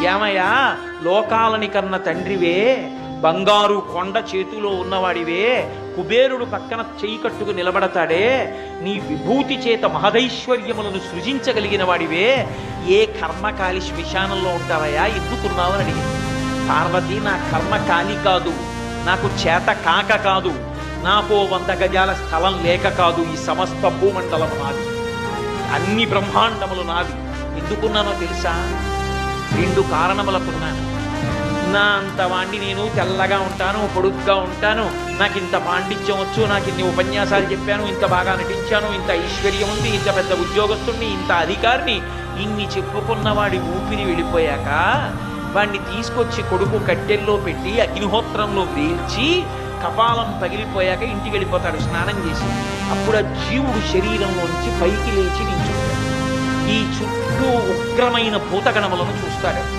ఏమయ్యా, లోకాలని కన్న తండ్రివే, బంగారు కొండ చేతిలో ఉన్నవాడివే, కుబేరుడు పక్కన చేయి కట్టుకు నిలబడతాడే, నీ విభూతి చేత మహదైశ్వర్యములను సృజించగలిగిన వాడివే, ఏ కర్మకాలి శ్మశానంలో ఉంటావయ్యా, ఎందుకున్నావు అని అడిగింది. పార్వతి, నా కర్మ కాలి కాదు, నాకు చేత కాక కాదు, నాకో 100 గజాల స్థలం లేక కాదు, ఈ సమస్త భూమండలం నాది, అన్ని బ్రహ్మాండములు నాది. ఎందుకున్నానో తెలుసా? 2 కారణములకున్నాను. నా అంత వాణ్ణి నేను తెల్లగా ఉంటాను, పొడుగ్గా ఉంటాను, నాకు ఇంత పాండిత్యం వచ్చు, నాకు ఇన్ని ఉపన్యాసాలు చెప్పాను, ఇంత బాగా నటించాను, ఇంత ఐశ్వర్యం ఉంది, ఇంత పెద్ద ఉద్యోగస్తుడిని, ఇంత అధికారిని, ఇన్ని చెప్పుకున్నవాడి ఊపిరి వెళ్ళిపోయాక వాణ్ణి తీసుకొచ్చి కొడుకు కట్టెల్లో పెట్టి అగ్నిహోత్రంలో వేల్చి కపాలం పగిలిపోయాక ఇంటికి వెళ్ళిపోతాడు స్నానం చేసి. అప్పుడు ఆ జీవుడు శరీరంలోంచి పైకి లేచి నించుంటాడు. ఈ చుట్టూ ఉగ్రమైన భూతగణములను చూస్తాడు.